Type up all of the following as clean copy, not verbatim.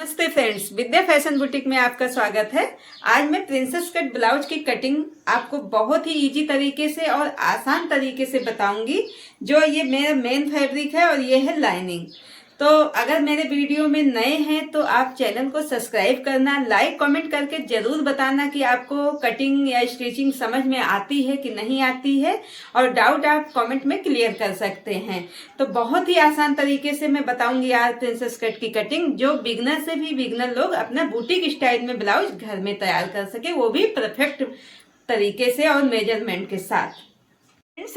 नमस्ते फ्रेंड्स, विद्या fashion boutique में आपका स्वागत है। आज मैं प्रिंसेस कट ब्लाउज की कटिंग आपको बहुत ही इजी तरीके से और आसान तरीके से बताऊंगी। जो ये मेरा मेन फैब्रिक है और ये है लाइनिंग। तो अगर मेरे वीडियो में नए हैं तो आप चैनल को सब्सक्राइब करना, लाइक कमेंट करके जरूर बताना कि आपको कटिंग या स्टिचिंग समझ में आती है कि नहीं आती है, और डाउट आप कमेंट में क्लियर कर सकते हैं। तो बहुत ही आसान तरीके से मैं बताऊंगी आज प्रिंसेस कट की कटिंग, जो बिगनर से भी बिगनर लोग अपना बुटीक स्टाइल में ब्लाउज घर में तैयार कर सके, वो भी परफेक्ट तरीके से और मेजरमेंट के साथ।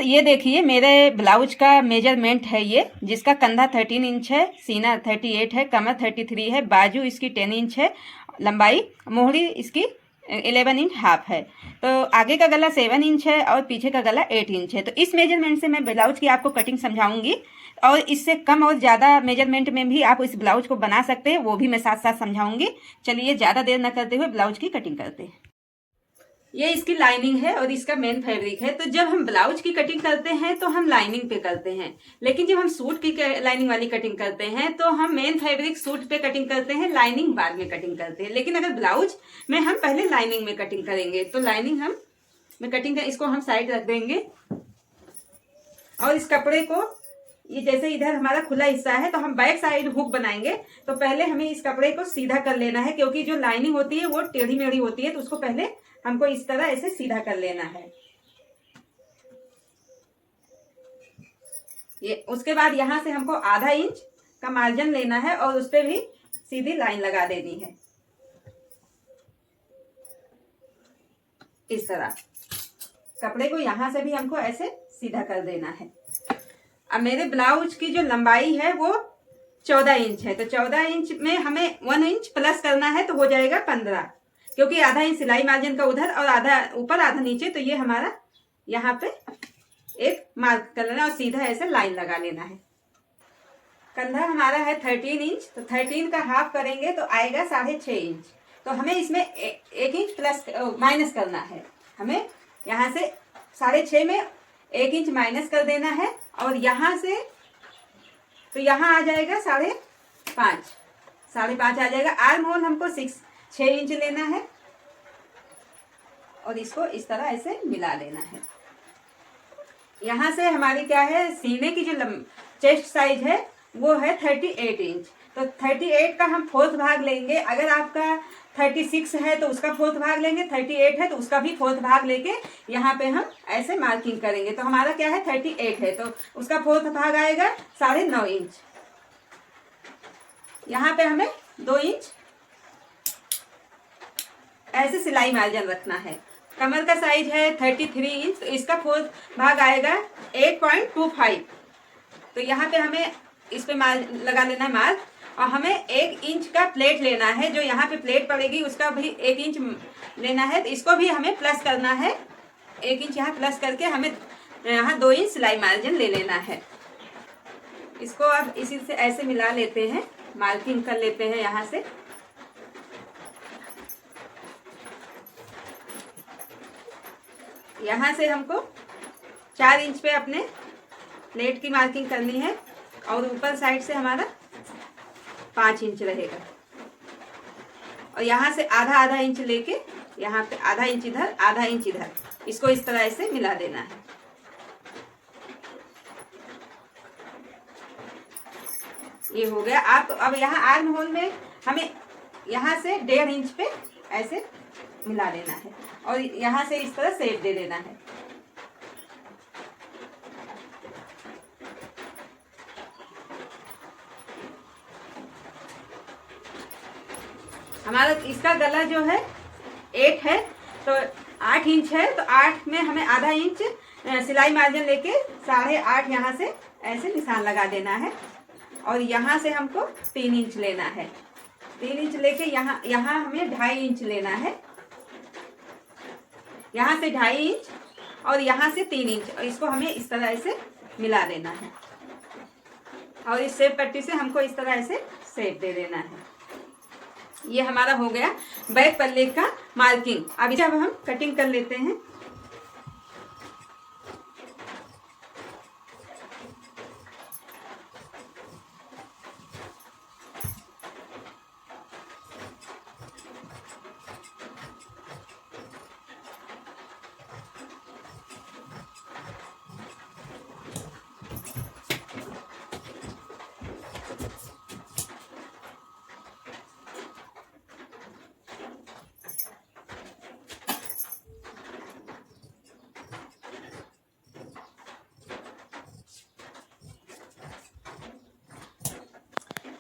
ये देखिए मेरे ब्लाउज का मेजरमेंट है ये, जिसका कंधा 13 इंच है, सीना 38 है, कमर 33 है, बाजू इसकी 10 इंच है, लंबाई मोहरी इसकी 11 इंच हाफ है। तो आगे का गला 7 इंच है और पीछे का गला 8 इंच है। तो इस मेजरमेंट से मैं ब्लाउज की आपको कटिंग समझाऊंगी, और इससे कम और ज़्यादा मेजरमेंट में भी आप इस ब्लाउज को बना सकते हैं, वो भी मैं साथ साथ समझाऊंगी। चलिए ज़्यादा देर न करते हुए ब्लाउज की कटिंग करते हैं। ये इसकी लाइनिंग है और इसका मेन फैब्रिक है। तो जब हम ब्लाउज की कटिंग करते हैं तो हम लाइनिंग पे करते हैं, लेकिन जब हम सूट की लाइनिंग वाली कटिंग करते हैं तो हम मेन फैब्रिक सूट पे कटिंग करते हैं, लाइनिंग बाद में कटिंग करते हैं। लेकिन अगर ब्लाउज में हम पहले लाइनिंग में कटिंग करेंगे तो लाइनिंग हम में कटिंग इसको हम साइड रख देंगे, और इस कपड़े को ये जैसे इधर हमारा खुला हिस्सा है तो हम बैक साइड हुक बनाएंगे। तो पहले हमें इस कपड़े को सीधा कर लेना है, क्योंकि जो लाइनिंग होती है वो टेढ़ी मेढ़ी होती है, तो उसको पहले हमको इस तरह ऐसे सीधा कर लेना है। ये उसके बाद यहाँ से हमको आधा इंच का मार्जिन लेना है और उस पर भी सीधी लाइन लगा देनी है, इस तरह कपड़े को यहाँ से भी हमको ऐसे सीधा कर देना है। अब मेरे ब्लाउज की जो लंबाई है वो 14 इंच है, तो 14 इंच में हमें 1 इंच प्लस करना है, तो हो जाएगा 15, क्योंकि आधा इंच सिलाई मार्जिन का उधर और आधा ऊपर आधा नीचे। तो ये हमारा यहाँ पे एक मार्क कर लेना और सीधा ऐसे लाइन लगा लेना है। कंधा हमारा है 13 इंच, तो 13 का हाफ करेंगे तो आएगा 6.5 इंच। तो हमें इसमें 1 इंच प्लस माइनस करना है। हमें यहाँ से 6.5 में 1 इंच माइनस कर देना है, और यहाँ से तो यहाँ आ जाएगा 5.5, 5.5 आ जाएगा। आर्म होल हमको 6 इंच लेना है, और इसको इस तरह ऐसे मिला लेना है। यहाँ से हमारी क्या है, सीने की जो चेस्ट साइज है वो है 38 इंच, तो 38 का हम 4th भाग लेंगे। अगर आपका 36 है तो उसका 4th भाग लेंगे, 38 है तो उसका भी 4th भाग लेके यहाँ पे हम ऐसे मार्किंग करेंगे। तो हमारा क्या है, 38 है तो उसका 4th भाग आएगा 9.5 इंच। यहाँ पे हमें 2 इंच ऐसे सिलाई मार्जिन रखना है। कमर का साइज है 33 इंच, तो इसका 4th भाग आएगा 8.25। तो यहाँ पे हमें इस पे लगा लेना है मार्क, और हमें 1 इंच का प्लेट लेना है। जो यहाँ पे प्लेट पड़ेगी उसका भी 1 इंच लेना है, तो इसको भी हमें प्लस करना है। 1 इंच यहाँ प्लस करके हमें यहाँ 2 इंच सिलाई मार्जिन ले लेना है। इसको अब इसी से ऐसे मिला लेते हैं, मार्किंग कर लेते हैं। यहाँ से हमको 4 इंच पे अपने प्लेट की मार्किंग करनी है, और ऊपर साइड से हमारा 5 इंच रहेगा, और यहाँ से आधा इंच लेके यहाँ पे आधा इंच इधर आधा इंच इधर, इसको इस तरह से मिला देना है। ये हो गया। आप अब यहाँ आर्म होल में हमें यहाँ से 1.5 इंच पे ऐसे मिला लेना है, और यहाँ से इस तरह शेप दे देना है। हमारा इसका गला जो है 8 है, तो 8 इंच है, तो 8 में हमें आधा इंच सिलाई मार्जिन लेके 8.5 यहाँ से ऐसे निशान लगा देना है, और यहाँ से हमको 3 इंच लेना है। 3 इंच लेके यहाँ हमें 2.5 इंच लेना है, यहाँ से 2.5 इंच और यहाँ से 3 इंच, और इसको हमें इस तरह से मिला देना है, और इस शेप पट्टी से हमको इस तरह से शेप दे देना है। ये हमारा हो गया बैक पल्ले का मार्किंग। अब जब हम कटिंग कर लेते हैं,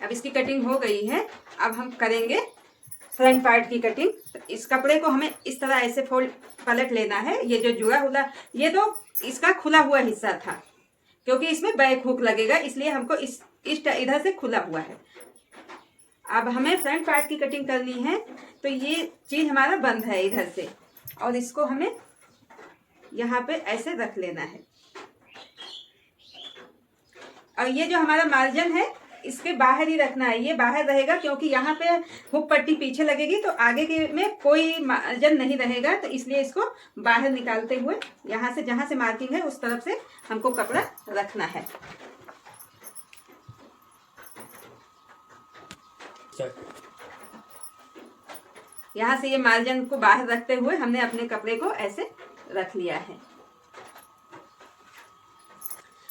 अब इसकी कटिंग हो गई है। अब हम करेंगे फ्रंट पार्ट की कटिंग। तो इस कपड़े को हमें इस तरह ऐसे फोल्ड पलट लेना है। ये जो जुड़ा हुआ, ये तो इसका खुला हुआ हिस्सा था, क्योंकि इसमें बैक हुक लगेगा, इसलिए हमको इस इधर से खुला हुआ है। अब हमें फ्रंट पार्ट की कटिंग करनी है, तो ये चीज हमारा बंद है इधर से, और इसको हमें यहाँ पे ऐसे रख लेना है। और ये जो हमारा मार्जिन है इसके बाहर ही रखना है, ये बाहर रहेगा, क्योंकि यहाँ पे हुक पट्टी पीछे लगेगी तो आगे के में कोई मार्जिन नहीं रहेगा, तो इसलिए इसको बाहर निकालते हुए यहाँ से जहाँ से मार्किंग है उस तरफ से हमको कपड़ा रखना है। यहाँ से ये मार्जिन को बाहर रखते हुए हमने अपने कपड़े को ऐसे रख लिया है।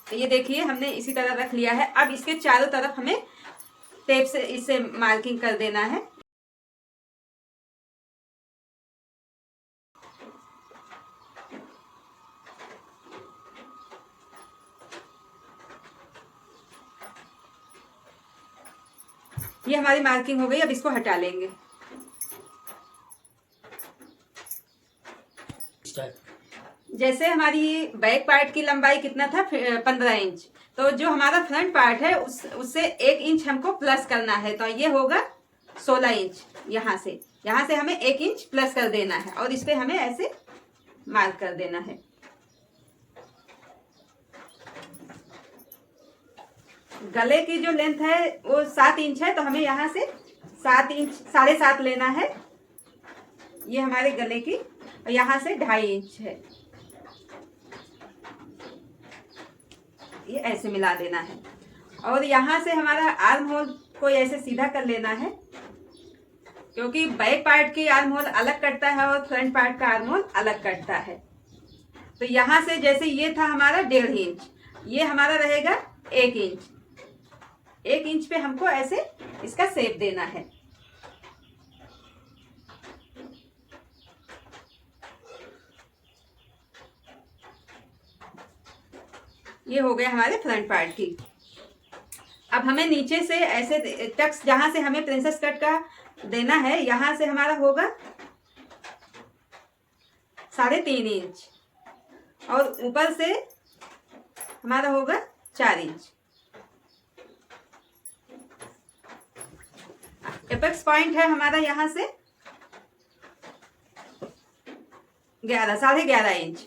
तो ये देखिए हमने इसी तरह रख लिया है। अब इसके चारों तरफ हमें टेप से इसे मार्किंग कर देना है। ये हमारी मार्किंग हो गई। अब इसको हटा लेंगे। जैसे हमारी बैक पार्ट की लंबाई कितना था, 15 इंच, तो जो हमारा फ्रंट पार्ट है उससे 1 इंच हमको प्लस करना है, तो ये होगा 16 इंच। यहाँ से हमें 1 इंच प्लस कर देना है और इस पे हमें ऐसे मार्क कर देना है। गले की जो लेंथ है वो 7 इंच है, तो हमें यहाँ से 7 इंच 7.5 लेना है, ये हमारे गले की। और यहाँ से 2.5 इंच है, ये ऐसे मिला देना है। और यहाँ से हमारा आर्म होल को ऐसे सीधा कर लेना है, क्योंकि बैक पार्ट की आर्म होल अलग कटता है और फ्रंट पार्ट का आर्म होल अलग कटता है। तो यहाँ से जैसे ये था हमारा 1.5 इंच, ये हमारा रहेगा 1 इंच। 1 इंच पे हमको ऐसे इसका शेप देना है। ये हो गया हमारे फ्रंट पार्ट की। अब हमें नीचे से ऐसे टक्स जहां से हमें प्रिंसेस कट का देना है, यहां से हमारा होगा 3.5 इंच और ऊपर से हमारा होगा 4 इंच। एपेक्स पॉइंट है हमारा यहाँ से 11.5 इंच।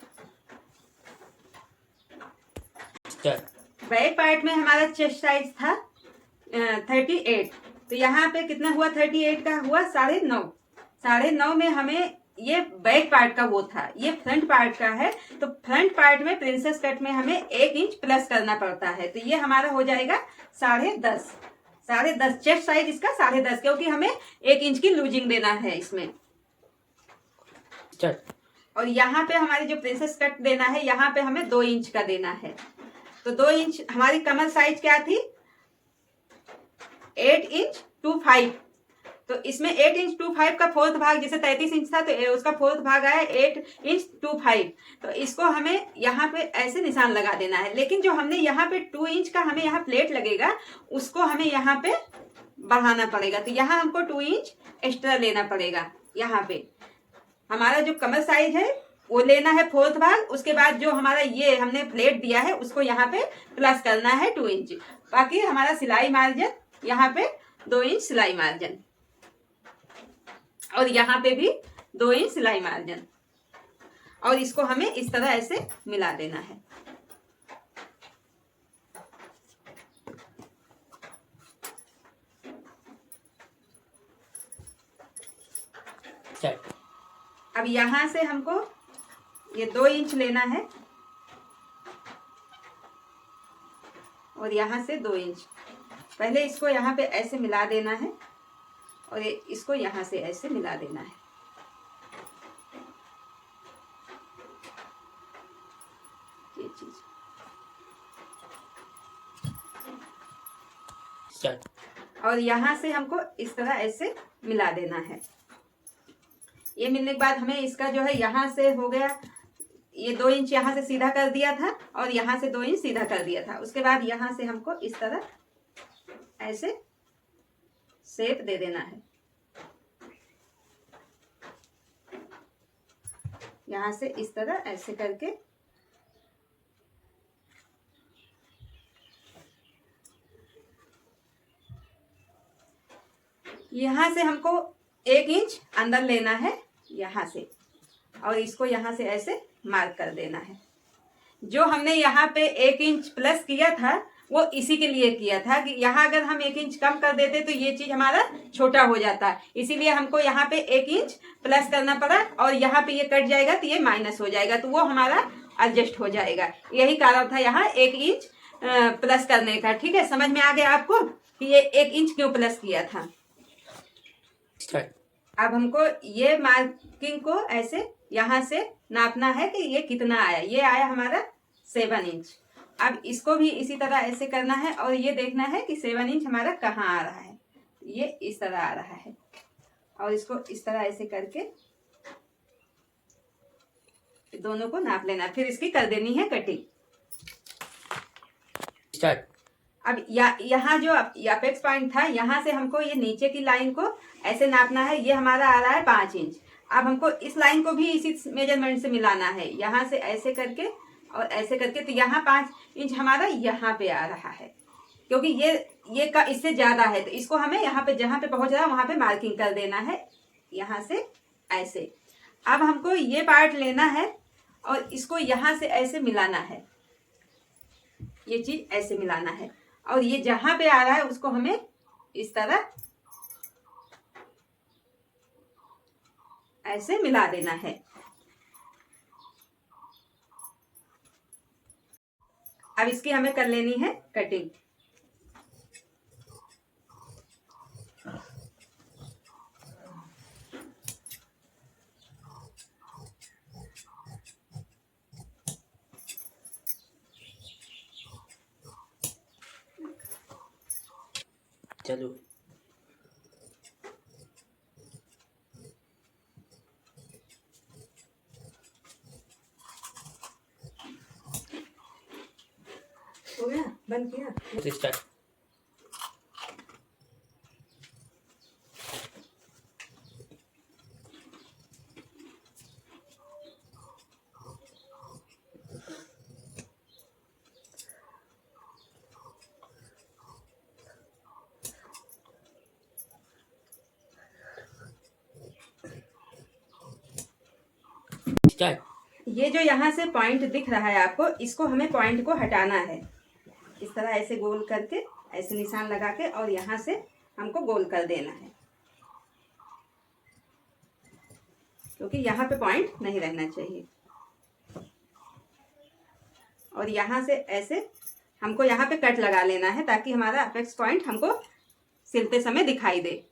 बैक पार्ट में हमारा चेस्ट साइज था 38, तो यहाँ पे कितना हुआ, 38 का हुआ 9.5 में हमें ये बैक पार्ट का वो था, ये फ्रंट पार्ट का है। तो फ्रंट पार्ट में प्रिंसेस कट में हमें 1 इंच प्लस करना पड़ता है, तो ये हमारा हो जाएगा 10.5 चेस्ट साइज इसका 10.5, क्योंकि हमें 1 इंच की लूजिंग देना है इसमें। और यहाँ पे हमारी जो प्रिंसेस कट देना है, यहाँ पे हमें 2 इंच का देना है। तो 2 इंच हमारी कमर साइज क्या थी, 8.25, तो इसमें 8.25 का 4th भाग, जैसे 33 इंच था तो उसका 4th भाग आया 8.25, तो इसको हमें यहाँ पे ऐसे निशान लगा देना है। लेकिन जो हमने यहाँ पे 2 इंच का हमें यहाँ प्लेट लगेगा, उसको हमें यहाँ पे बढ़ाना पड़ेगा, तो यहाँ हमको 2 इंच एक्स्ट्रा लेना पड़ेगा। यहाँ पे हमारा जो कमर साइज है वो लेना है 4th भाग, उसके बाद जो हमारा ये हमने प्लेट दिया है उसको यहाँ पे प्लस करना है 2 इंच। बाकी हमारा सिलाई मार्जिन यहाँ पे 2 इंच सिलाई मार्जिन, और यहाँ पे भी 2 इंच सिलाई मार्जिन, और इसको हमें इस तरह ऐसे मिला देना है। अब यहाँ से हमको ये 2 इंच लेना है और यहाँ से 2 इंच। पहले इसको यहाँ पे ऐसे मिला देना है और इसको यहाँ से ऐसे मिला देना है। ये चीज और यहाँ से हमको इस तरह ऐसे मिला देना है। ये मिलने के बाद हमें इसका जो है यहाँ से हो गया, ये 2 इंच यहाँ से सीधा कर दिया था और यहाँ से 2 इंच सीधा कर दिया था। उसके बाद यहाँ से हमको इस तरह ऐसे शेप दे देना है। यहाँ से इस तरह ऐसे करके यहाँ से हमको 1 इंच अंदर लेना है यहाँ से, और इसको यहाँ से ऐसे मार्क कर देना है। जो हमने यहाँ पे 1 इंच प्लस किया था वो इसी के लिए किया था कि यहाँ अगर हम 1 इंच कम कर देते तो ये चीज हमारा छोटा हो जाता, इसीलिए हमको यहाँ पे 1 इंच प्लस करना पड़ा, और यहाँ पे ये कट जाएगा तो ये माइनस हो जाएगा, तो वो हमारा एडजस्ट हो जाएगा। यही कारण था यहाँ 1 इंच प्लस करने का। ठीक है, समझ में आ गया आपको कि ये 1 इंच क्यों प्लस किया था। अब हमको ये मार्किंग को ऐसे यहाँ से नापना है कि ये कितना आया। ये आया हमारा 7 इंच। अब इसको भी इसी तरह ऐसे करना है और ये देखना है कि 7 इंच हमारा कहाँ आ रहा है। ये इस तरह आ रहा है, और इसको इस तरह ऐसे करके दोनों को नाप लेना, फिर इसकी कर देनी है कटिंग। स्टार्ट। अब यहाँ जो अपेक्स पॉइंट था, यहाँ से हमको ये नीचे की लाइन को ऐसे नापना है। ये हमारा आ रहा है 5 इंच। अब हमको इस लाइन को भी इसी मेजरमेंट से मिलाना है, यहाँ से ऐसे करके और ऐसे करके। तो यहाँ 5 इंच हमारा यहाँ पे आ रहा है, क्योंकि ये का इससे ज्यादा है, तो इसको हमें यहाँ पे जहाँ पे पहुंच रहा है वहां पे मार्किंग कर देना है, यहाँ से ऐसे। अब हमको ये पार्ट लेना है और इसको यहाँ से ऐसे मिलाना है, ये चीज ऐसे मिलाना है, और ये जहां पे आ रहा है उसको हमें इस तरह ऐसे मिला देना है। अब इसकी हमें कर लेनी है कटिंग। चलो, हो गया, बंद किया, स्टार्ट। ये जो यहाँ से पॉइंट दिख रहा है आपको, इसको हमें पॉइंट को हटाना है। इस तरह ऐसे गोल करके, ऐसे निशान लगा के, और यहाँ से हमको गोल कर देना है, क्योंकि यहाँ पे पॉइंट नहीं रहना चाहिए। और यहाँ से ऐसे हमको यहाँ पे कट लगा लेना है, ताकि हमारा अपेक्स पॉइंट हमको सिलते समय दिखाई दे।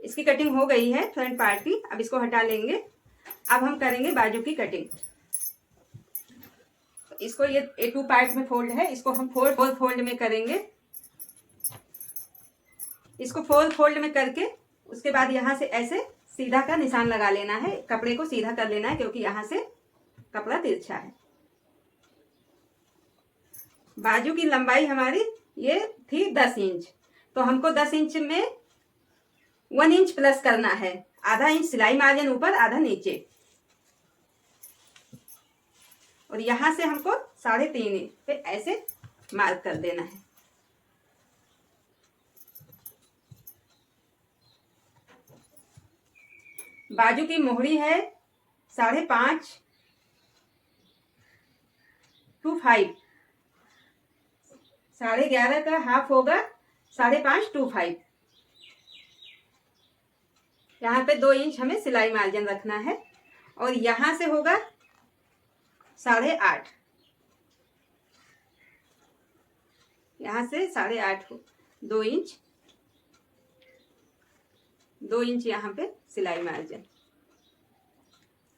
इसकी कटिंग हो गई है फ्रंट पार्ट की। अब इसको हटा लेंगे। अब हम करेंगे बाजू की कटिंग। इसको ये 2 पार्ट में फोल्ड है, इसको हम 4 फोल्ड में करेंगे। इसको 4 फोल्ड में करके उसके बाद यहाँ से ऐसे सीधा का निशान लगा लेना है, कपड़े को सीधा कर लेना है, क्योंकि यहाँ से कपड़ा तिरछा है। बाजू की लंबाई हमारी ये थी 10 इंच, तो हमको 10 इंच में 1 इंच प्लस करना है। आधा इंच सिलाई मार्जिन ऊपर, आधा नीचे, और यहां से हमको 3.5 इंच पे ऐसे मार्क कर देना है। बाजू की मोहरी है 5.5 to 5, 11.5 का हाफ होगा 5.5 to 5। यहाँ पे 2 इंच हमें सिलाई मार्जिन रखना है, और यहां से होगा 8.5, यहाँ से 8.5 2 इंच, 2 इंच यहाँ पे सिलाई मार्जिन,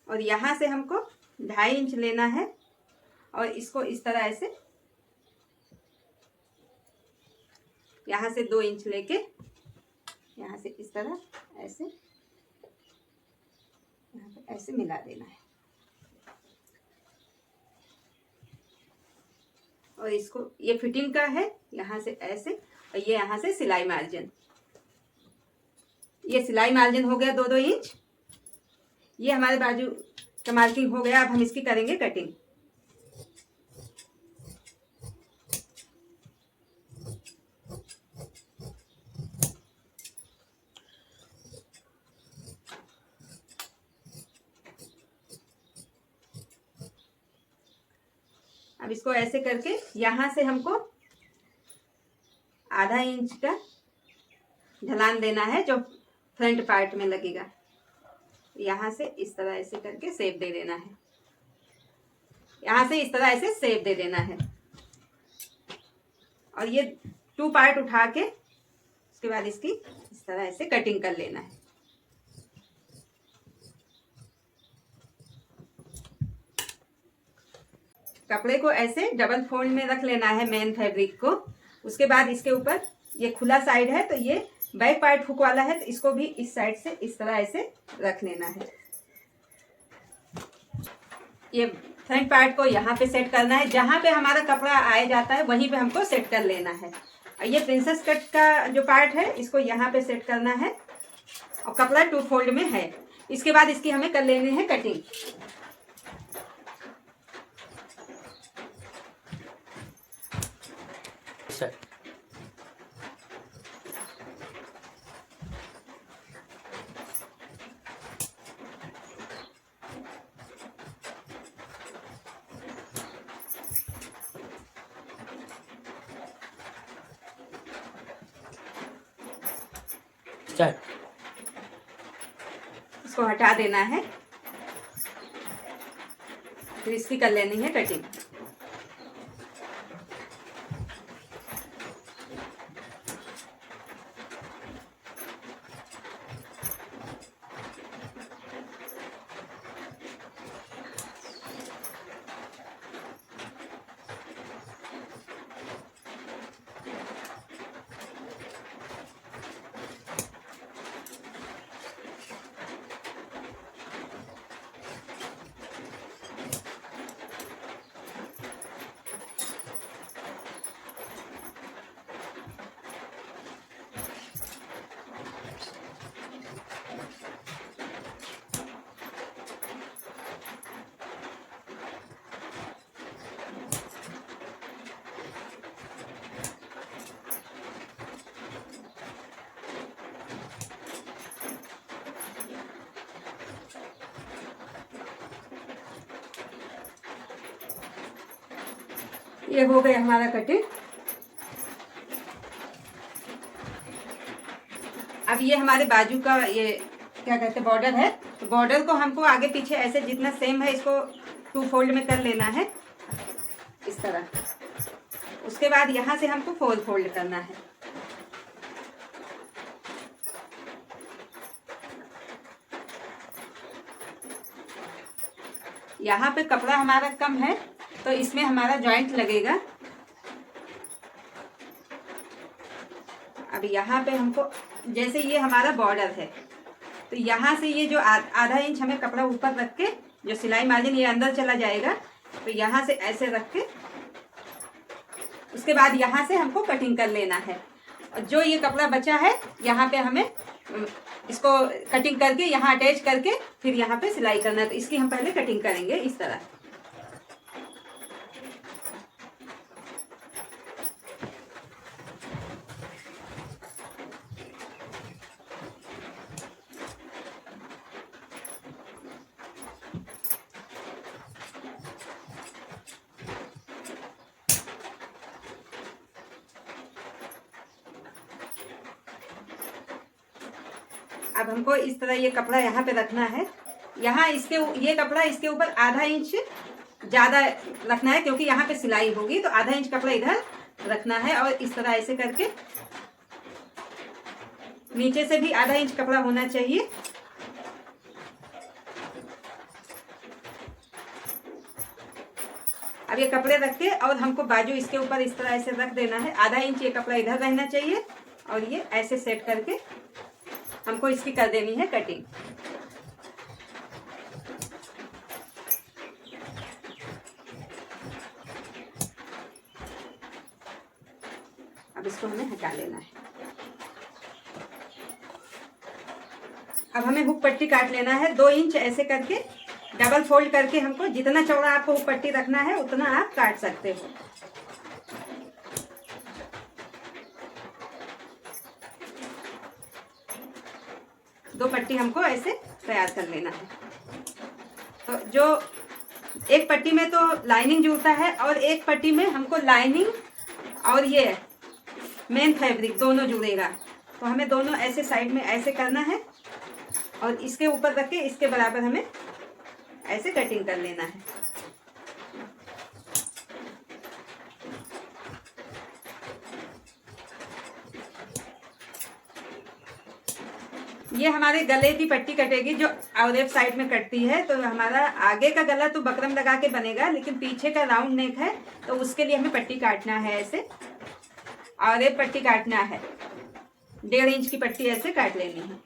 और यहाँ से हमको 2.5 इंच लेना है, और इसको इस तरह ऐसे यहाँ से 2 इंच लेके यहाँ से इस तरह ऐसे यहाँ पे ऐसे मिला देना है, और इसको ये फिटिंग का है, यहाँ से ऐसे, और ये यहाँ से सिलाई मार्जिन, ये सिलाई मार्जिन हो गया 2-2 इंच। ये हमारे बाजू का मार्किंग हो गया। अब हम इसकी करेंगे कटिंग। अब इसको ऐसे करके यहां से हमको आधा इंच का ढलान देना है जो फ्रंट पार्ट में लगेगा। यहां से इस तरह ऐसे करके शेप दे देना है, यहां से इस तरह ऐसे शेप दे देना है। और ये 2 पार्ट उठा के उसके बाद इसकी इस तरह ऐसे कटिंग कर लेना है। कपड़े को ऐसे डबल फोल्ड में रख लेना है मेन फैब्रिक को। उसके बाद इसके ऊपर ये खुला साइड है तो ये बैक पार्ट हुक वाला है, तो इसको भी इस साइड से इस तरह ऐसे रख लेना है। ये फ्रंट पार्ट को यहाँ पे सेट करना है, जहां पे हमारा कपड़ा आए जाता है वहीं पे हमको सेट कर लेना है। और ये प्रिंसेस कट का जो पार्ट है इसको यहाँ पे सेट करना है और कपड़ा 2 फोल्ड में है। इसके बाद इसकी हमें कर लेनी है कटिंग। इसको हटा देना है, फिर इसकी कर लेनी है कटिंग। ये हो गया हमारा कटिंग। अब ये हमारे बाजू का ये क्या कहते हैं बॉर्डर है, तो बॉर्डर को हमको आगे पीछे ऐसे जितना सेम है इसको 2 फोल्ड में कर लेना है इस तरह। उसके बाद यहाँ से हमको 4 फोल्ड करना है। यहाँ पे कपड़ा हमारा कम है तो इसमें हमारा जॉइंट लगेगा। अब यहाँ पे हमको जैसे ये हमारा बॉर्डर है तो यहाँ से ये जो आधा इंच हमें कपड़ा ऊपर रख के जो सिलाई मार्जिन ये अंदर चला जाएगा, तो यहाँ से ऐसे रख के उसके बाद यहाँ से हमको कटिंग कर लेना है। और जो ये कपड़ा बचा है यहाँ पे हमें इसको कटिंग करके यहाँ अटैच करके फिर यहाँ पे सिलाई करना है। तो इसकी हम पहले कटिंग करेंगे इस तरह। अब हमको इस तरह ये कपड़ा यहाँ पे रखना है। यहाँ इसके ये कपड़ा इसके ऊपर आधा इंच ज़्यादा रखना है क्योंकि यहाँ पे सिलाई होगी, तो आधा इंच कपड़ा इधर रखना है और इस तरह ऐसे करके नीचे से भी आधा इंच कपड़ा होना चाहिए। अब ये कपड़े रख के और हमको बाजू इसके ऊपर इस तरह ऐसे रख देना है। आधा इंच ये कपड़ा इधर रहना चाहिए और ये ऐसे सेट करके हमको इसकी कर देनी है कटिंग। अब इसको हमें हटा लगा लेना है। अब हमें हुक पट्टी काट लेना है 2 इंच ऐसे करके, डबल फोल्ड करके। हमको जितना चौड़ा आपको हुक पट्टी रखना है उतना आप काट सकते हो। दो पट्टी हमको ऐसे तैयार कर लेना है। तो जो एक पट्टी में तो लाइनिंग जुड़ता है और एक पट्टी में हमको लाइनिंग और ये मेन फैब्रिक दोनों जुड़ेगा। तो हमें दोनों ऐसे साइड में ऐसे करना है और इसके ऊपर रख के इसके बराबर हमें ऐसे कटिंग कर लेना है। ये हमारे गले की पट्टी कटेगी जो आउरेप साइड में कटती है। तो हमारा आगे का गला तो बकरम लगा के बनेगा, लेकिन पीछे का राउंड नेक है तो उसके लिए हमें पट्टी काटना है ऐसे। आउरेप पट्टी काटना है 1.5 इंच की पट्टी ऐसे काट लेनी है।